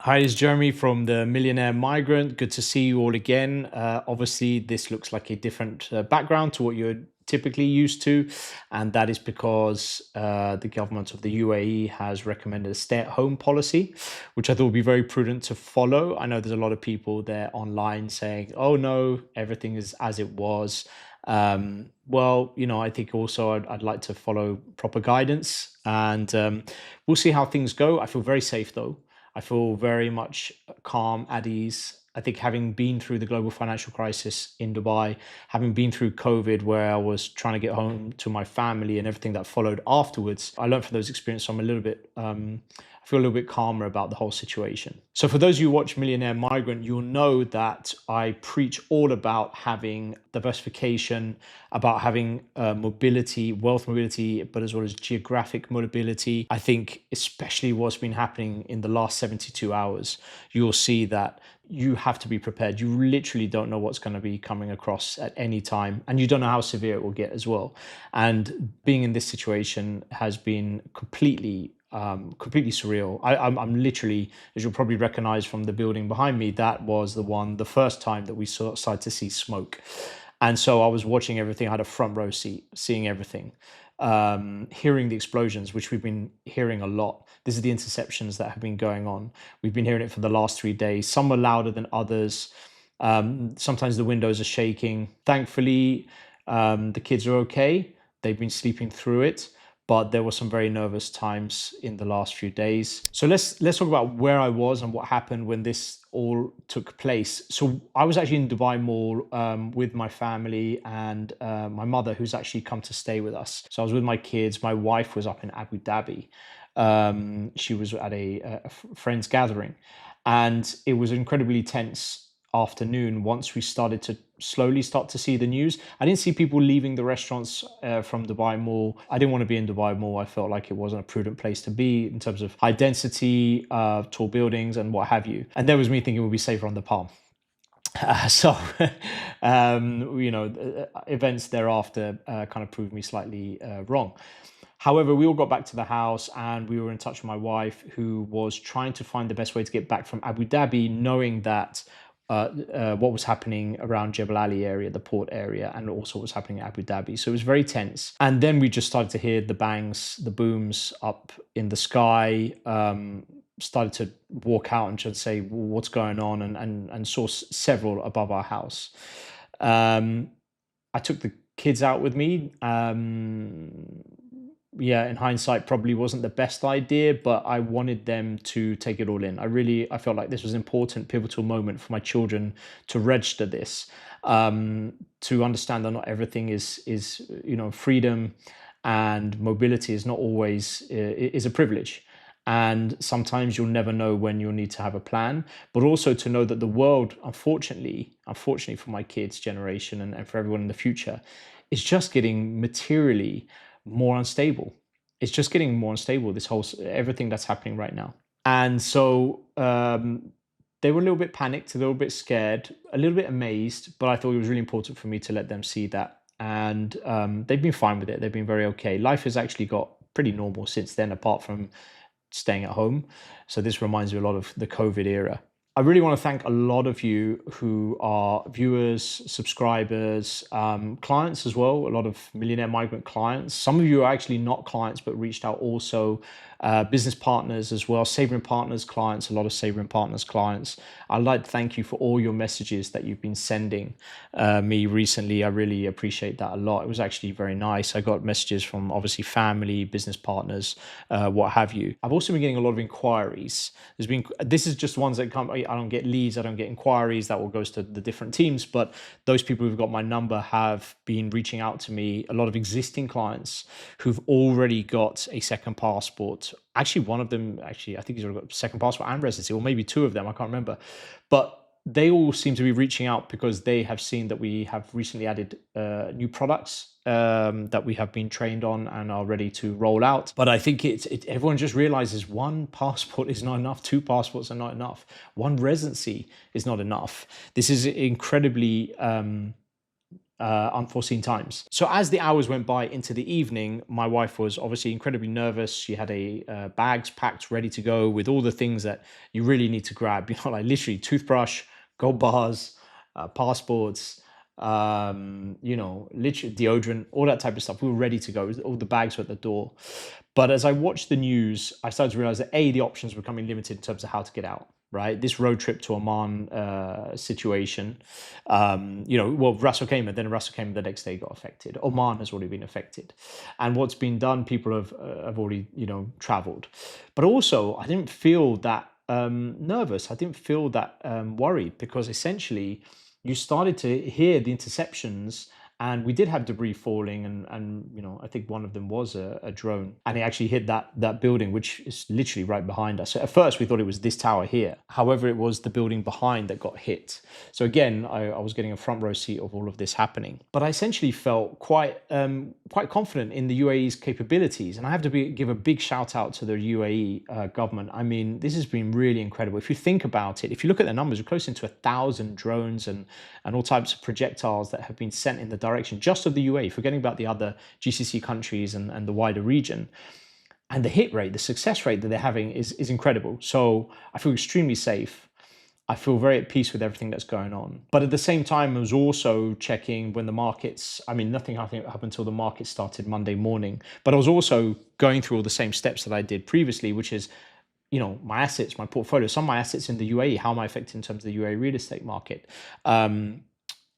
Hi, it's Jeremy from the Millionaire Migrant. Good to see you all again. Obviously, this looks like a different background to what you're typically used to, and that is because the government of the UAE has recommended a stay-at-home policy, which I thought would be very prudent to follow. I know there's a lot of people there online saying, "Oh no, everything is as it was." I think also I'd like to follow proper guidance, and we'll see how things go. I feel very safe though. I feel very much calm, at ease. I think having been through the global financial crisis in Dubai, having been through COVID, where I was trying to get home to my family and everything that followed afterwards, I learned from those experiences. So I'm a little bit, I feel a little bit calmer about the whole situation. So for those of you who watch Millionaire Migrant, you'll know that I preach all about having diversification, about having mobility, wealth mobility, but as well as geographic mobility. I think especially what's been happening in the last 72 hours, you'll see that you have to be prepared. You literally don't know what's going to be coming across at any time, and you don't know how severe it will get as well. And being in this situation has been completely surreal. I'm literally, as you'll probably recognize from the building behind me, that was the first time that we started to see smoke. And so I was watching everything. I had a front row seat, seeing everything, hearing the explosions, which we've been hearing a lot. This is the interceptions that have been going on. We've been hearing it for the last 3 days. Some are louder than others. Sometimes the windows are shaking. Thankfully, the kids are okay. They've been sleeping through it, but there were some very nervous times in the last few days. So let's talk about where I was and what happened when this all took place. So I was actually in Dubai Mall with my family and my mother, who's actually come to stay with us. So I was with my kids. My wife was up in Abu Dhabi. She was at a friend's gathering, and it was incredibly tense afternoon once we started to slowly start to see the news. I didn't see people leaving the restaurants from Dubai Mall. I didn't want to be in Dubai Mall. I felt like it wasn't a prudent place to be in terms of high density, tall buildings, and what have you. And there was me thinking we'd be safer on the Palm. So, events thereafter kind of proved me slightly wrong. However, we all got back to the house and we were in touch with my wife, who was trying to find the best way to get back from Abu Dhabi, knowing that what was happening around Jebel Ali area, the port area, and also what was happening in Abu Dhabi. So it was very tense. And then we just started to hear the bangs, the booms up in the sky. Started to walk out and just say, "Well, what's going on?" and saw several above our house. I took the kids out with me. Yeah, in hindsight, probably wasn't the best idea, but I wanted them to take it all in. I felt like this was an important, pivotal moment for my children to register this, to understand that not everything is freedom and mobility is not always is a privilege. And sometimes you'll never know when you'll need to have a plan, but also to know that the world, unfortunately for my kids' generation and for everyone in the future, is just getting materially more unstable. It's just getting more unstable, this whole everything that's happening right now. And so they were a little bit panicked, a little bit scared, a little bit amazed, but I thought it was really important for me to let them see that. And they've been fine with it. They've been very okay. Life has actually got pretty normal since then, apart from staying at home. So this reminds me a lot of the COVID era. I really want to thank a lot of you who are viewers, subscribers, clients as well, a lot of Millionaire Migrant clients. Some of you are actually not clients, but reached out also, business partners as well, Savouring Partners clients, a lot of Savouring Partners clients. I'd like to thank you for all your messages that you've been sending me recently. I really appreciate that a lot. It was actually very nice. I got messages from obviously family, business partners, what have you. I've also been getting a lot of inquiries. This is just ones that come, I don't get leads, I don't get inquiries, that all goes to the different teams, but those people who've got my number have been reaching out to me, a lot of existing clients who've already got a second passport. Actually, one of them, I think he's already got a second passport and residency, or maybe two of them, I can't remember. But they all seem to be reaching out because they have seen that we have recently added new products that we have been trained on and are ready to roll out. But I think everyone just realizes one passport is not enough, two passports are not enough, one residency is not enough. This is incredibly unforeseen times. So as the hours went by into the evening, my wife was obviously incredibly nervous. She had bags packed ready to go with all the things that you really need to grab, like literally toothbrush, gold bars, passports, literally deodorant, all that type of stuff. We were ready to go. All the bags were at the door. But as I watched the news, I started to realize that the options were becoming limited in terms of how to get out. Right, this road trip to Oman situation, Ras Al Khaimah, then Ras Al Khaimah the next day got affected. Oman has already been affected, and what's been done, people have already traveled, but also I didn't feel that nervous. I didn't feel that worried because essentially you started to hear the interceptions, and we did have debris falling, and I think one of them was a drone, and it actually hit that building, which is literally right behind us. So at first we thought it was this tower here. However, it was the building behind that got hit. So again, I was getting a front row seat of all of this happening. But I essentially felt quite confident in the UAE's capabilities, and I have to give a big shout out to the UAE government. I mean, this has been really incredible. If you think about it, if you look at the numbers, we're close into 1,000 drones and all types of projectiles that have been sent in the direction just of the UAE, forgetting about the other GCC countries and the wider region. And the hit rate, the success rate that they're having is incredible. So I feel extremely safe. I feel very at peace with everything that's going on. But at the same time, I was also checking when the markets, nothing happened until the market started Monday morning. But I was also going through all the same steps that I did previously, which is, my assets, my portfolio, some of my assets in the UAE, how am I affected in terms of the UAE real estate market?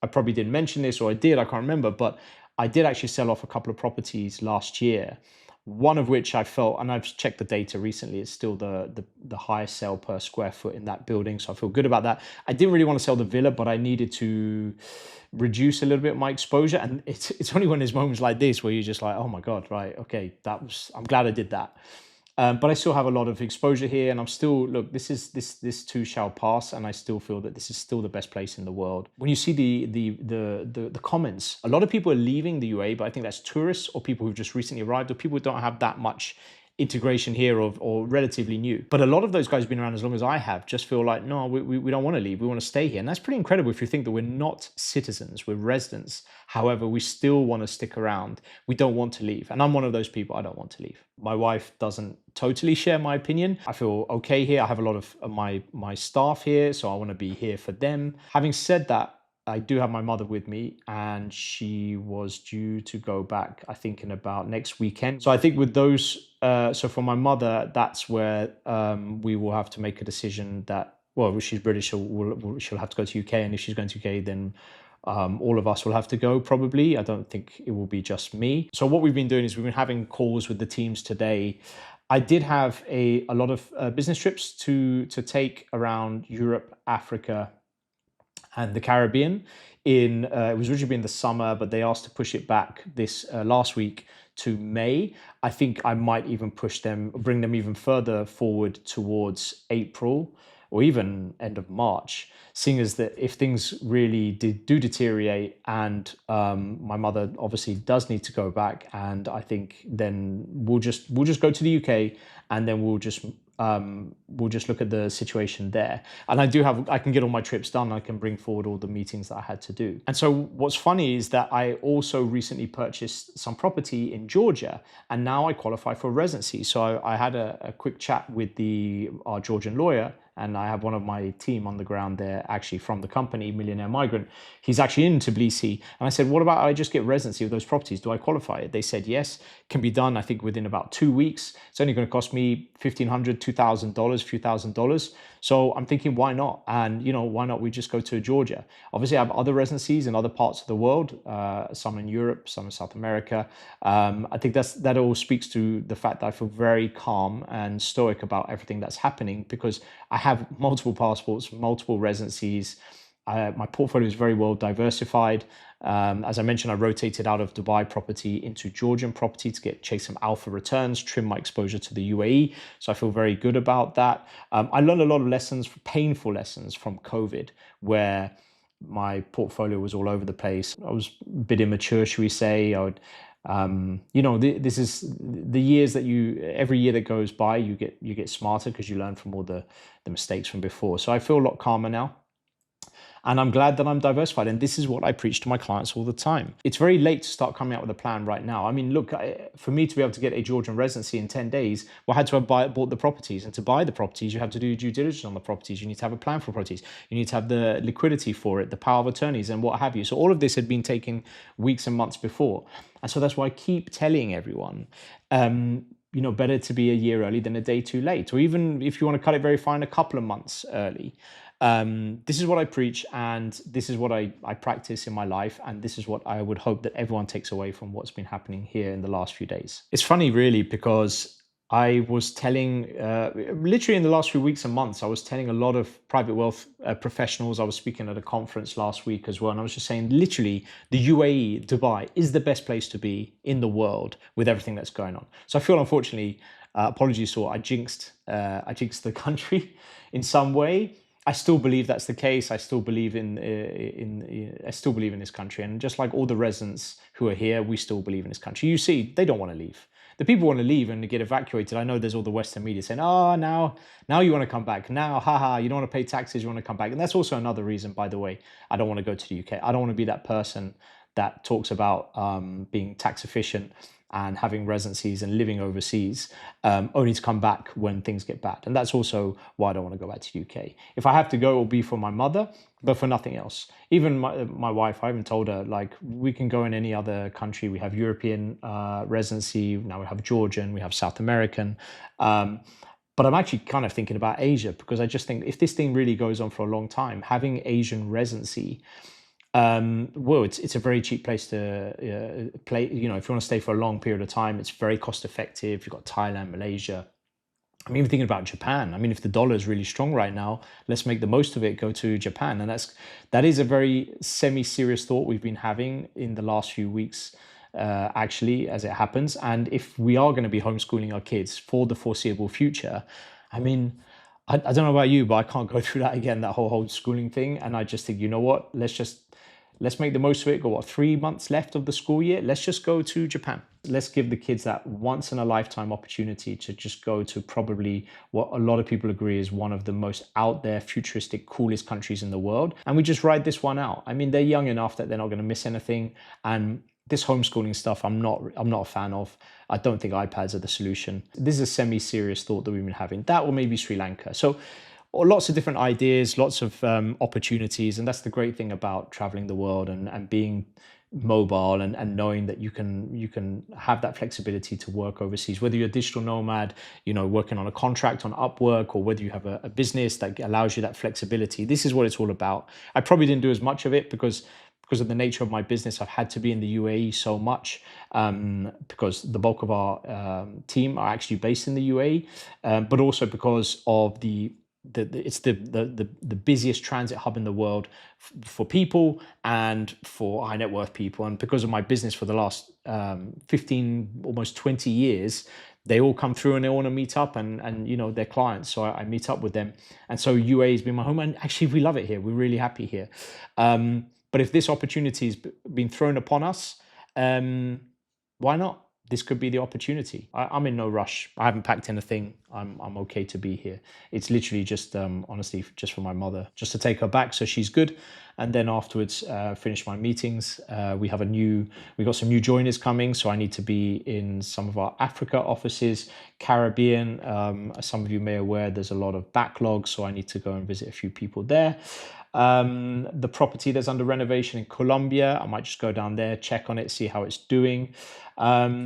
I probably didn't mention this, or I did, I can't remember, but I did actually sell off a couple of properties last year. One of which I felt, and I've checked the data recently, it's still the highest sale per square foot in that building. So I feel good about that. I didn't really want to sell the villa, but I needed to reduce a little bit my exposure. And it's only when there's moments like this where you're just like, oh my God, right, okay, I'm glad I did that. But I still have a lot of exposure here, and I'm still, look, this too shall pass, and I still feel that this is still the best place in the world. When you see the comments, a lot of people are leaving the UAE, but I think that's tourists or people who've just recently arrived, or people who don't have that much integration here or relatively new. But a lot of those guys who've been around as long as I have just feel like, no, we don't want to leave. We want to stay here. And that's pretty incredible if you think that we're not citizens, we're residents. However, we still want to stick around. We don't want to leave. And I'm one of those people, I don't want to leave. My wife doesn't totally share my opinion. I feel okay here. I have a lot of my staff here, so I want to be here for them. Having said that, I do have my mother with me, and she was due to go back, I think, in about next weekend. So I think with those, so for my mother, that's where we will have to make a decision that, well, she's British, so she'll have to go to UK, and if she's going to UK, then all of us will have to go probably. I don't think it will be just me. So what we've been doing is we've been having calls with the teams today. I did have a lot of business trips to take around Europe, Africa, and the Caribbean. It was originally in the summer, but they asked to push it back this last week to May. I think I might even bring them even further forward towards April or even end of March, seeing as that if things really do deteriorate, and my mother obviously does need to go back, and I think then we'll just go to the UK, and then we'll just look at the situation there. And I can get all my trips done. I can bring forward all the meetings that I had to do. And so what's funny is that I also recently purchased some property in Georgia, and now I qualify for residency. So I had a quick chat with our Georgian lawyer, and I have one of my team on the ground there, actually from the company, Millionaire Migrant. He's actually in Tbilisi. And I said, what about I just get residency of those properties? Do I qualify? They said, yes, can be done, I think, within about 2 weeks. It's only going to cost me $1,500, $2,000, a few $1,000s. So I'm thinking, why not? And, why not we just go to Georgia? Obviously, I have other residencies in other parts of the world, some in Europe, some in South America. I think that all speaks to the fact that I feel very calm and stoic about everything that's happening, because I have multiple passports, multiple residencies. My portfolio is very well diversified. As I mentioned, I rotated out of Dubai property into Georgian property to chase some alpha returns, trim my exposure to the UAE. So I feel very good about that. I learned a lot of painful lessons from COVID, where my portfolio was all over the place. I was a bit immature, should we say. This is the years that every year that goes by, you get smarter because you learn from all the mistakes from before. So I feel a lot calmer now. And I'm glad that I'm diversified. And this is what I preach to my clients all the time. It's very late to start coming out with a plan right now. I mean, look, for me to be able to get a Georgian residency in 10 days, well, I had to have bought the properties. And to buy the properties, you have to do due diligence on the properties. You need to have a plan for properties. You need to have the liquidity for it, the power of attorneys and what have you. So all of this had been taking weeks and months before. And so that's why I keep telling everyone, better to be a year early than a day too late, or even if you want to cut it very fine, a couple of months early. This is what I preach, and this is what I practice in my life, and this is what I would hope that everyone takes away from what's been happening here in the last few days. It's funny, really, because I was telling, literally in the last few weeks and months, I was telling a lot of private wealth professionals. I was speaking at a conference last week as well, and I was just saying, literally, the UAE, Dubai, is the best place to be in the world with everything that's going on. So I feel, unfortunately, apologies, so I jinxed the country in some way. I still believe that's the case. I still believe in this country, and just like all the residents who are here, we still believe in this country. You see, they don't want to leave. The people want to leave and get evacuated. I know there's all the Western media saying, "Oh, now you want to come back. Now, haha, you don't want to pay taxes. You want to come back." And that's also another reason, by the way, I don't want to go to the UK. I don't want to be that person that talks about being tax efficient and having residencies and living overseas, only to come back when things get bad. And that's also why I don't want to go back to the UK. If I have to go, it will be for my mother, but for nothing else. Even my wife, I even told her, like, we can go in any other country. We have European residency, now we have Georgian, we have South American. But I'm actually kind of thinking about Asia, because I just think if this thing really goes on for a long time, having Asian residency, well, it's a very cheap place to play. If you want to stay for a long period of time, it's very cost effective. You've got Thailand, Malaysia. I'm even thinking about Japan. I mean, if the dollar is really strong right now, let's make the most of it, go to Japan. And that is a very semi-serious thought we've been having in the last few weeks, actually, as it happens. And if we are going to be homeschooling our kids for the foreseeable future, I mean, I don't know about you, but I can't go through that again, that whole schooling thing. And I just think, you know what, let's make the most of it. Got 3 months left of the school year. Let's just go to Japan. Let's give the kids that once in a lifetime opportunity to just go to probably what a lot of people agree is one of the most out there, futuristic, coolest countries in the world. And we just ride this one out. I mean, they're young enough that they're not going to miss anything. And this homeschooling stuff, I'm not a fan of. I don't think iPads are the solution. This is a semi-serious thought that we've been having. That or maybe Sri Lanka. So lots of different ideas, lots of opportunities. And that's the great thing about traveling the world and being mobile and knowing that you can have that flexibility to work overseas, whether you're a digital nomad, working on a contract on Upwork, or whether you have a business that allows you that flexibility. This is what it's all about. I probably didn't do as much of it because of the nature of my business. I've had to be in the UAE so much because the bulk of our team are actually based in the UAE, but also because of it's the busiest transit hub in the world for people and for high net worth people. And because of my business for the last 15, almost 20 years, they all come through and they want to meet up and they're clients. So I meet up with them. And so UAE has been my home. And actually, we love it here. We're really happy here. But if this opportunity has been thrown upon us, why not? This could be the opportunity. I'm in no rush. I haven't packed anything. I'm okay to be here. It's literally just, honestly, just for my mother, just to take her back so she's good. And then afterwards, finish my meetings. We got some new joiners coming, so I need to be in some of our Africa offices, Caribbean. As some of you may be aware, there's a lot of backlog, so I need to go and visit a few people there. The property that's under renovation in Colombia, I might just go down there, check on it, see how it's doing. Yeah,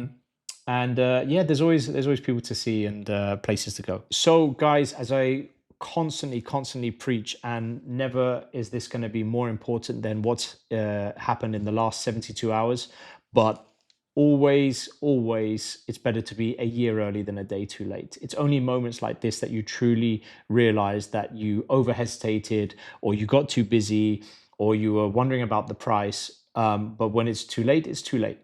there's always people to see and places to go. So guys, as I constantly preach, and never is this going to be more important than what's happened in the last 72 hours, but always, it's better to be a year early than a day too late. It's only moments like this that you truly realize that you over hesitated, or you got too busy, or you were wondering about the price. But when it's too late, it's too late.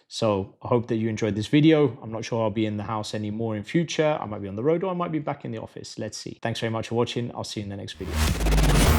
So I hope that you enjoyed this video. I'm not sure I'll be in the house anymore in future. I might be on the road, or I might be back in the office. Let's see. Thanks very much for watching. I'll see you in the next video.